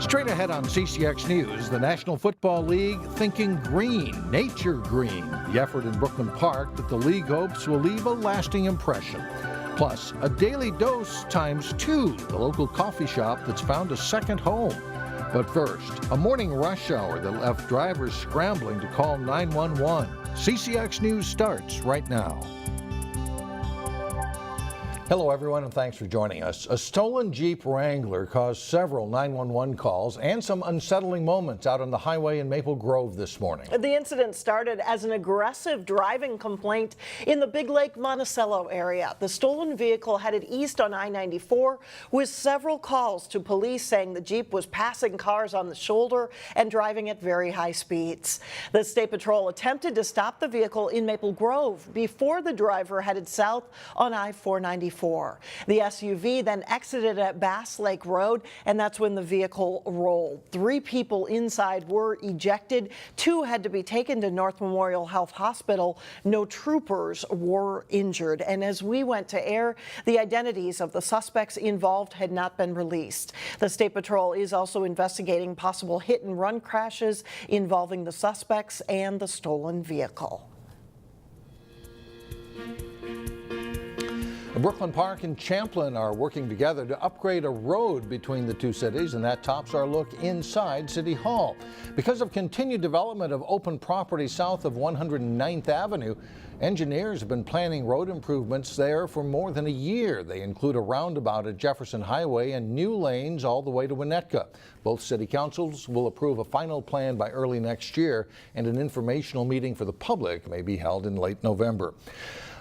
Straight ahead on CCX News, the National Football League thinking green, nature green. The effort in Brooklyn Park that the league hopes will leave a lasting impression. Plus, a daily dose ×2, the local coffee shop that's found a second home. But first, a morning rush hour that left drivers scrambling to call 911. CCX News starts right now. Hello everyone, and thanks for joining us. A stolen Jeep Wrangler caused several 911 calls and some unsettling moments out on the highway in Maple Grove this morning. The incident started as an aggressive driving complaint in the Big Lake Monticello area. The stolen vehicle headed east on I-94 with several calls to police saying the Jeep was passing cars on the shoulder and driving at very high speeds. The State Patrol attempted to stop the vehicle in Maple Grove before the driver headed south on I-494. The SUV then exited at Bass Lake Road, and that's when the vehicle rolled. 3 people inside were ejected. 2 had to be taken to North Memorial Health Hospital. No troopers were injured. And as we went to air, the identities of the suspects involved had not been released. The State Patrol is also investigating possible hit-and-run crashes involving the suspects and the stolen vehicle. Brooklyn Park and Champlin are working together to upgrade a road between the two cities, and that tops our look inside City Hall. Because of continued development of open property south of 109th Avenue, engineers have been planning road improvements there for more than a year. They include a roundabout at Jefferson Highway and new lanes all the way to Winnetka. Both city councils will approve a final plan by early next year, and an informational meeting for the public may be held in late November.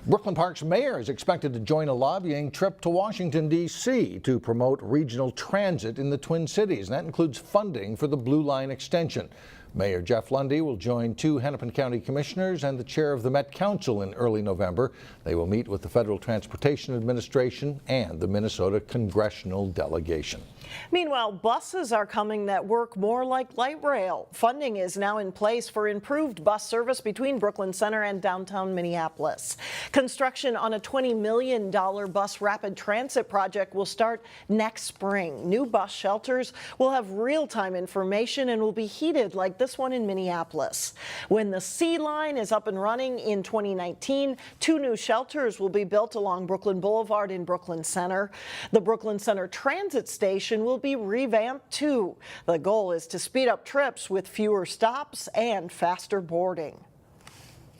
Brooklyn Park's mayor is expected to join a lobbying trip to Washington, D.C. to promote regional transit in the Twin Cities, and that includes funding for the Blue Line extension. Mayor Jeff Lundy will join 2 Hennepin County commissioners and the chair of the Met Council in early November. They will meet with the Federal Transportation Administration and the Minnesota congressional delegation. Meanwhile, buses are coming that work more like light rail. Funding is now in place for improved bus service between Brooklyn Center and downtown Minneapolis. Construction on a $20 million bus rapid transit project will start next spring. New bus shelters will have real-time information and will be heated like this one in Minneapolis. When the C line is up and running in 2019, 2 new shelters will be built along Brooklyn Boulevard in Brooklyn Center. The Brooklyn Center Transit Station will be revamped too. The goal is to speed up trips with fewer stops and faster boarding.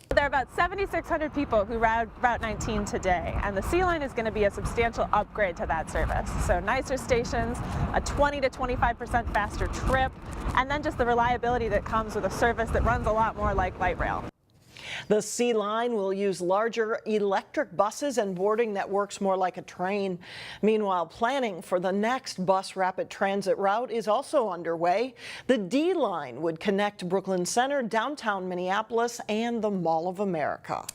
There are about 7,600 people who ride Route 19 today, and the C line is going to be a substantial upgrade to that service. So nicer stations, a 20 to 25% faster trip, and then just the reliability that comes with a service that runs a lot more like light rail. The C line will use larger electric buses and boarding that works more like a train. Meanwhile, planning for the next bus rapid transit route is also underway. The D line would connect Brooklyn Center, downtown Minneapolis, and the Mall of America.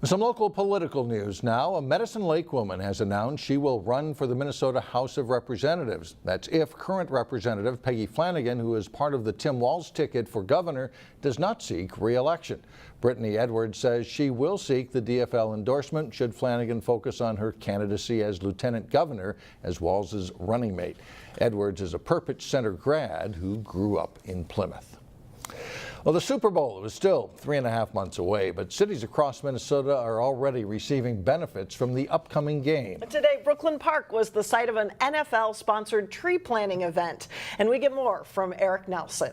Some local political news now. A Medicine Lake woman has announced she will run for the Minnesota House of Representatives. That's if current Representative Peggy Flanagan, who is part of the Tim Walz ticket for governor, does not seek re-election. Brittany Edwards says she will seek the DFL endorsement should Flanagan focus on her candidacy as lieutenant governor as Walz's running mate. Edwards is a Perpich Center grad who grew up in Plymouth. Well, the Super Bowl is still 3.5 months away, but cities across Minnesota are already receiving benefits from the upcoming game. Today, Brooklyn Park was the site of an NFL-sponsored tree planting event, and we get more from Eric Nelson.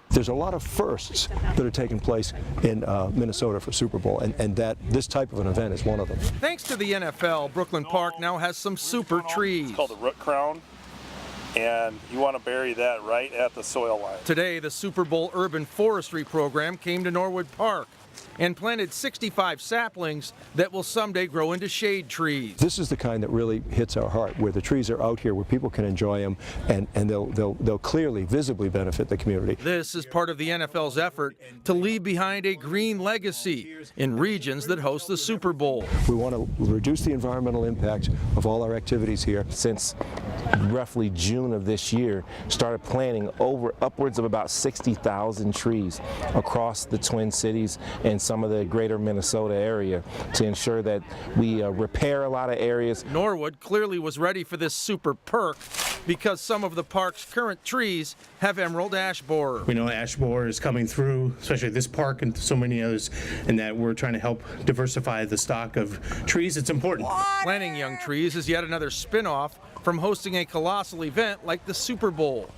There's a lot of firsts that are taking place in Minnesota for Super Bowl, and that this type of an event is one of them. Thanks to the NFL, Brooklyn Park now has some super trees. It's called the root crown, and you want to bury that right at the soil line. Today, the Super Bowl Urban Forestry Program came to Norwood Park and planted 65 saplings that will someday grow into shade trees. This is the kind that really hits our heart, where the trees are out here, where people can enjoy them, and they'll clearly, visibly benefit the community. This is part of the NFL's effort to leave behind a green legacy in regions that host the Super Bowl. We want to reduce the environmental impact of all our activities here. Since roughly June of this year, started planting upwards of about 60,000 trees across the Twin Cities and some of the greater Minnesota area to ensure that we repair a lot of areas. Norwood clearly was ready for this super perk because some of the park's current trees have emerald ash borer. We know ash borer is coming through, especially this park and so many others, and that we're trying to help diversify the stock of trees. It's important. Planting young trees is yet another spin-off from hosting a colossal event like the Super Bowl.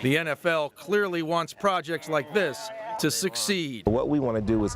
The NFL clearly wants projects like this to succeed. What we want to do is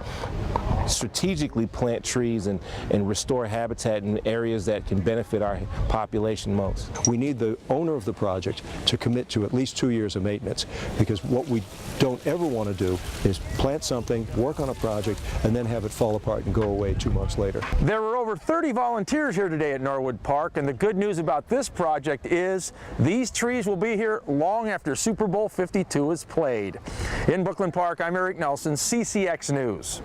strategically plant trees and restore habitat in areas that can benefit our population most. We need the owner of the project to commit to at least 2 years of maintenance, because what we don't ever want to do is plant something, work on a project, and then have it fall apart and go away 2 months later. There were over 30 volunteers here today at Norwood Park, and the good news about this project is these trees will be here long after Super Bowl 52 is played. In Brooklyn Park, I'm Eric Nelson, CCX News.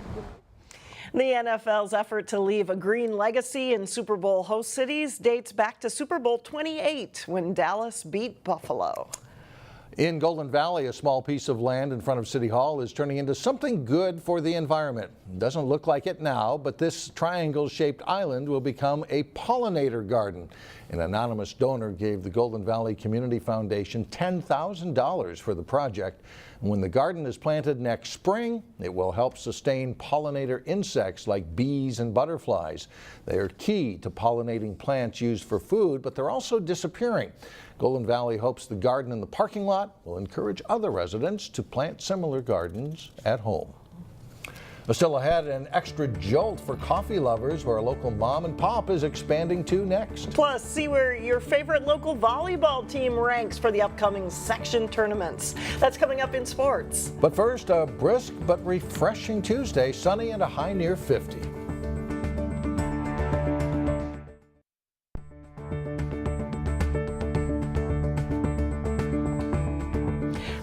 The NFL's effort to leave a green legacy in Super Bowl host cities dates back to Super Bowl 28 when Dallas beat Buffalo. In Golden Valley, a small piece of land in front of City Hall is turning into something good for the environment. Doesn't look like it now, but this triangle-shaped island will become a pollinator garden. An anonymous donor gave the Golden Valley Community Foundation $10,000 for the project. When the garden is planted next spring, it will help sustain pollinator insects like bees and butterflies. They are key to pollinating plants used for food, but they're also disappearing. Golden Valley hopes the garden in the parking lot will encourage other residents to plant similar gardens at home. Still ahead, an extra jolt for coffee lovers, where a local mom and pop is expanding to next. Plus, see where your favorite local volleyball team ranks for the upcoming section tournaments. That's coming up in sports. But first, a brisk but refreshing Tuesday, sunny and a high near 50.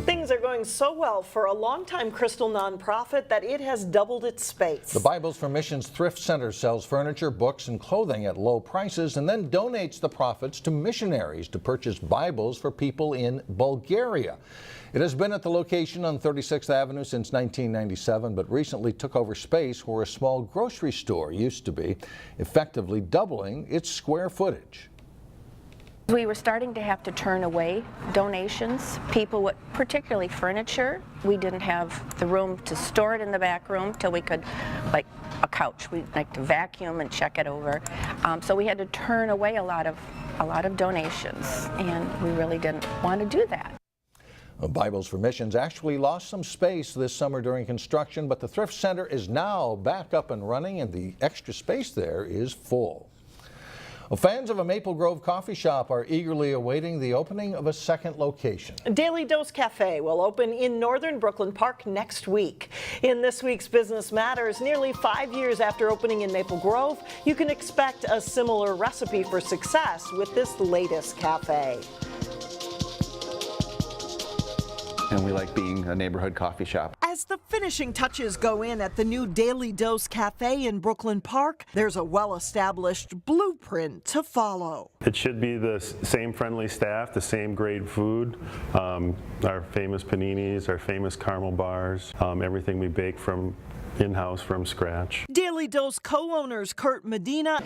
Things are going so well for a longtime Crystal nonprofit that it has doubled its space. The Bibles for Missions Thrift Center sells furniture, books, and clothing at low prices and then donates the profits to missionaries to purchase Bibles for people in Bulgaria. It has been at the location on 36th Avenue since 1997, but recently took over space where a small grocery store used to be, effectively doubling its square footage. We were starting to have to turn away donations. People with particularly furniture. We didn't have the room to store it in the back room till we could, like a couch, we'd like to vacuum and check it over. So we had to turn away a lot of donations, and we really didn't want to do that. Bibles for Missions actually lost some space this summer during construction, but the thrift center is now back up and running, and the extra space there is full. Well, fans of a Maple Grove coffee shop are eagerly awaiting the opening of a second location. Daily Dose Cafe will open in northern Brooklyn Park next week. In this week's Business Matters, nearly 5 years after opening in Maple Grove, you can expect a similar recipe for success with this latest cafe. And we like being a neighborhood coffee shop. As the finishing touches go in at the new Daily Dose Cafe in Brooklyn Park, there's a well-established blueprint to follow. It should be the same friendly staff, the same great food, our famous paninis, our famous caramel bars, everything we bake from in-house from scratch. Daily Dose co-owners Kurt Medina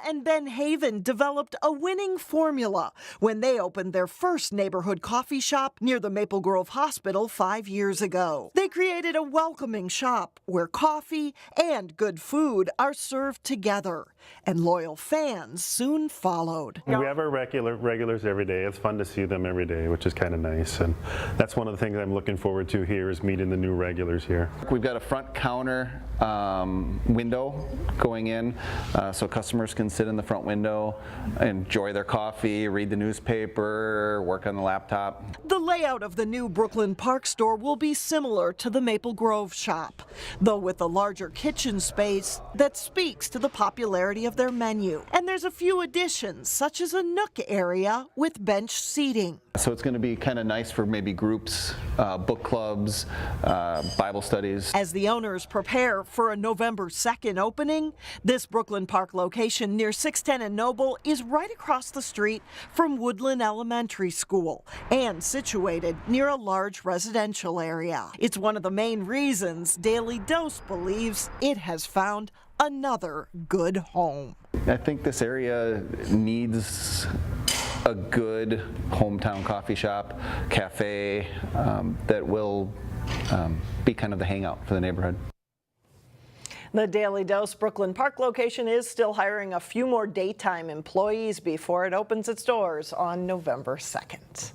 and Ben Haven developed a winning formula when they opened their first neighborhood coffee shop near the Maple Grove Hospital 5 years ago. They created a welcoming shop where coffee and good food are served together, and loyal fans soon followed. We have our regulars every day. It's fun to see them every day, which is kind of nice, and that's one of the things I'm looking forward to here is meeting the new regulars here. We've got a front counter window going in so customers can sit in the front window, enjoy their coffee, read the newspaper, work on the laptop. The layout of the new Brooklyn Park store will be similar to the Maple Grove shop, though with a larger kitchen space that speaks to the popularity of their menu. And there's a few additions, such as a nook area with bench seating. So it's going to be kind of nice for maybe groups, book clubs, Bible studies. As the owners prepare for a November 2nd opening, this Brooklyn Park location near 610 and Noble is right across the street from Woodland Elementary School and situated near a large residential area. It's one of the main reasons Daily Dose believes it has found another good home. I think this area needs a good hometown coffee shop, cafe that will be kind of the hangout for the neighborhood. The Daily Dose Brooklyn Park location is still hiring a few more daytime employees before it opens its doors on November 2nd.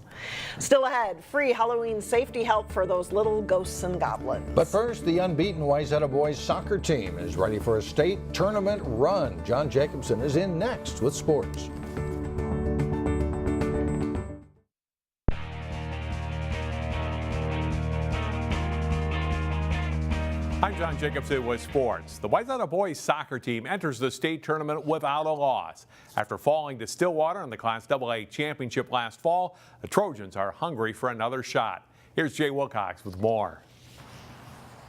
Still ahead, free Halloween safety help for those little ghosts and goblins. But first, the unbeaten Wayzata boys soccer team is ready for a state tournament run. John Jacobson is in next with sports. I'm John Jacobson with sports. The Wayzata boys soccer team enters the state tournament without a loss. After falling to Stillwater in the Class AA championship last fall, the Trojans are hungry for another shot. Here's Jay Wilcox with more.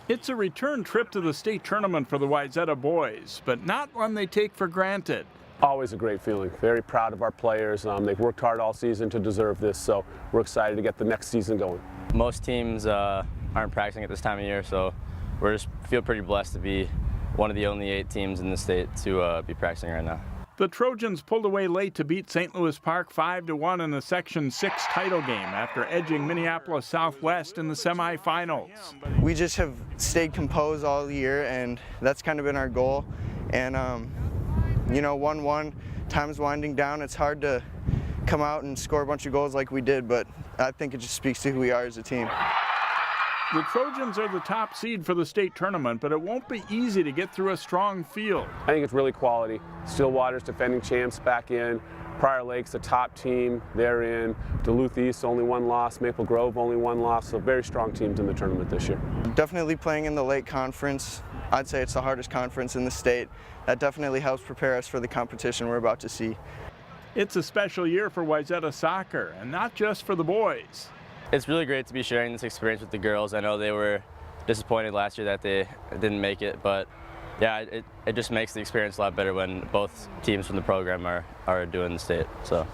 It's a return trip to the state tournament for the Wayzata boys, but not one they take for granted. Always a great feeling. Very proud of our players. They've worked hard all season to deserve this, so we're excited to get the next season going. Most teams aren't practicing at this time of year, so we just feel pretty blessed to be one of the only 8 teams in the state to be practicing right now. The Trojans pulled away late to beat St. Louis Park 5-1 in the Section 6 title game after edging Minneapolis Southwest in the semifinals. We just have stayed composed all year, and that's kind of been our goal. And, 1-1, time's winding down. It's hard to come out and score a bunch of goals like we did, but I think it just speaks to who we are as a team. The Trojans are the top seed for the state tournament, but it won't be easy to get through a strong field. I think it's really quality. Stillwater's defending champs back in. Prior Lake's the top team, they're in. Duluth East only 1 loss, Maple Grove only 1 loss, so very strong teams in the tournament this year. Definitely playing in the Lake Conference. I'd say it's the hardest conference in the state. That definitely helps prepare us for the competition we're about to see. It's a special year for Wayzata soccer, and not just for the boys. It's really great to be sharing this experience with the girls. I know they were disappointed last year that they didn't make it, but yeah, it just makes the experience a lot better when both teams from the program are doing the state. So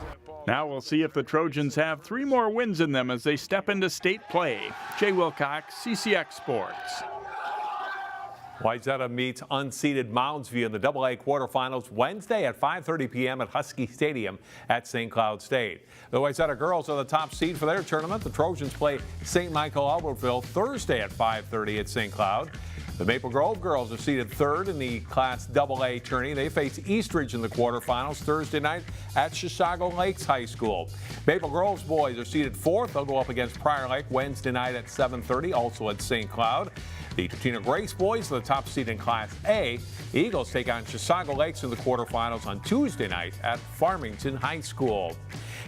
now we'll see if the Trojans have 3 more wins in them as they step into state play. Jay Wilcox, CCX Sports. Wayzata meets unseeded Mounds View in the AA quarterfinals Wednesday at 5:30 p.m. at Husky Stadium at St. Cloud State. The Wayzata girls are the top seed for their tournament. The Trojans play St. Michael Albertville Thursday at 5:30 at St. Cloud. The Maple Grove girls are seeded 3rd in the Class AA tourney. They face Eastridge in the quarterfinals Thursday night at Chisago Lakes High School. Maple Grove's boys are seeded 4th. They'll go up against Prior Lake Wednesday night at 7:30, also at St. Cloud. The Tutina Grace boys are the top seed in Class A. The Eagles take on Chisago Lakes in the quarterfinals on Tuesday night at Farmington High School.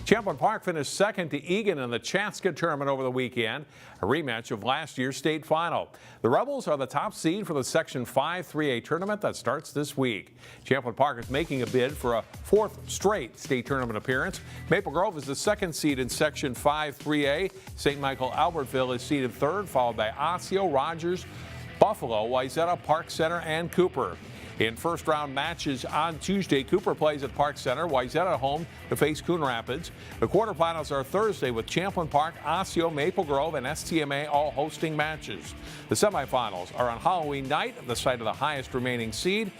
Champlin Park finished 2nd to Egan in the Chaska tournament over the weekend, a rematch of last year's state final. The Rebels are the top seed for the Section 5 3A tournament that starts this week. Champlin Park is making a bid for a 4th straight state tournament appearance. Maple Grove is the 2nd seed in Section 5 3A. St. Michael Albertville is seeded 3rd, followed by Osseo, Rogers, Buffalo, Wayzata, Park Center, and Cooper. In first-round matches on Tuesday, Cooper plays at Park Center, Wayzata home to face Coon Rapids. The quarterfinals are Thursday with Champlin Park, Osseo, Maple Grove, and STMA all hosting matches. The semifinals are on Halloween night at the site of the highest remaining seed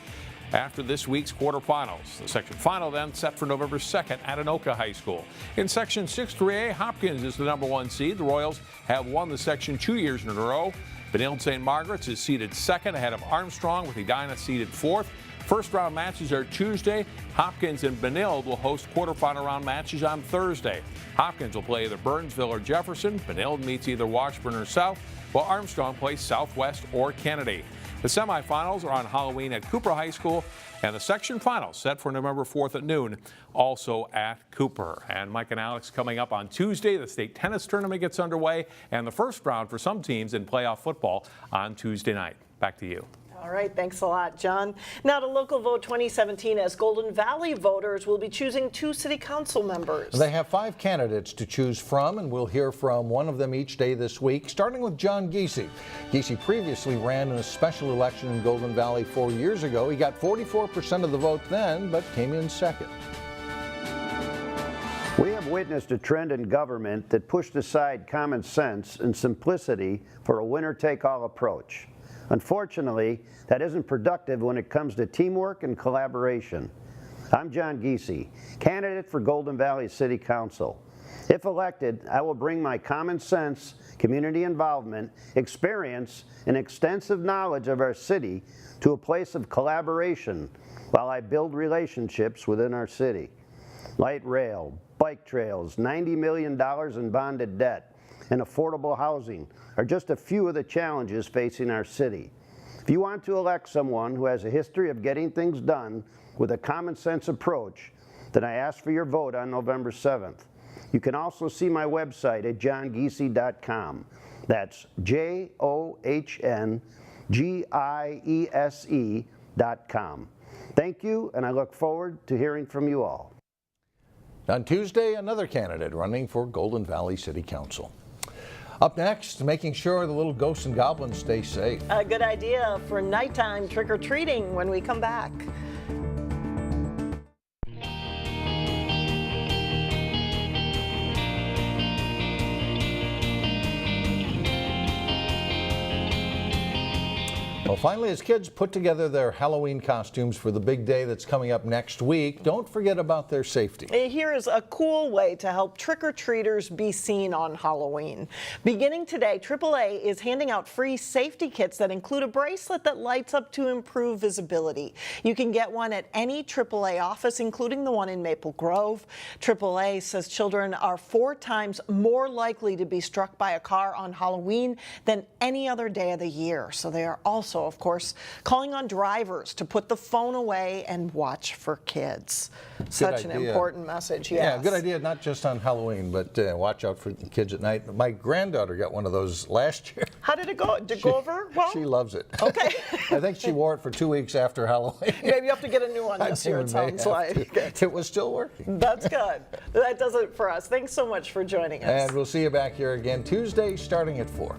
after this week's quarterfinals. The section final then set for November 2nd at Anoka High School. In Section 6 3A, Hopkins is the #1 seed. The Royals have won the section 2 years in a row. Benilde St. Margaret's is seeded 2nd ahead of Armstrong, with Edina seeded 4th. First round matches are Tuesday. Hopkins and Benilde will host quarterfinal round matches on Thursday. Hopkins will play either Burnsville or Jefferson. Benilde meets either Washburn or South, while Armstrong plays Southwest or Kennedy. The semifinals are on Halloween at Cooper High School, and the section finals set for November 4th at noon, also at Cooper. And Mike and Alex coming up on Tuesday. The state tennis tournament gets underway, and the first round for some teams in playoff football on Tuesday night. Back to you. All right, thanks a lot, John. Now to Local Vote 2017, as Golden Valley voters will be choosing 2 city council members. They have 5 candidates to choose from, and we'll hear from one of them each day this week, starting with John Giese. Giese previously ran in a special election in Golden Valley 4 years ago. He got 44% of the vote then, but came in 2nd. We have witnessed a trend in government that pushed aside common sense and simplicity for a winner-take-all approach. Unfortunately, that isn't productive when it comes to teamwork and collaboration. I'm John Giese, candidate for Golden Valley City Council. If elected, I will bring my common sense, community involvement, experience, and extensive knowledge of our city to a place of collaboration while I build relationships within our city. Light rail, bike trails, $90 million in bonded debt, and affordable housing are just a few of the challenges facing our city. If you want to elect someone who has a history of getting things done with a common sense approach, then I ask for your vote on November 7th. You can also see my website at johngiese.com. That's JOHNGIESE.com. Thank you, and I look forward to hearing from you all. On Tuesday, another candidate running for Golden Valley City Council. Up next, making sure the little ghosts and goblins stay safe. A good idea for nighttime trick-or-treating when we come back. Well, finally, as kids put together their Halloween costumes for the big day that's coming up next week, don't forget about their safety. Here is a cool way to help trick-or-treaters be seen on Halloween. Beginning today, AAA is handing out free safety kits that include a bracelet that lights up to improve visibility. You can get one at any AAA office, including the one in Maple Grove. AAA says children are 4 times more likely to be struck by a car on Halloween than any other day of the year. So they are also, of course, calling on drivers to put the phone away and watch for kids. Such an important message, yes. Yeah, good idea, not just on Halloween, but watch out for kids at night. My granddaughter got one of those last year. How did it go? Did it go over well? She loves it. Okay. I think she wore it for 2 weeks after Halloween. Maybe you have to get a new one this year, it sounds like. It was still working. That's good. That does it for us. Thanks so much for joining us. And we'll see you back here again Tuesday starting at 4.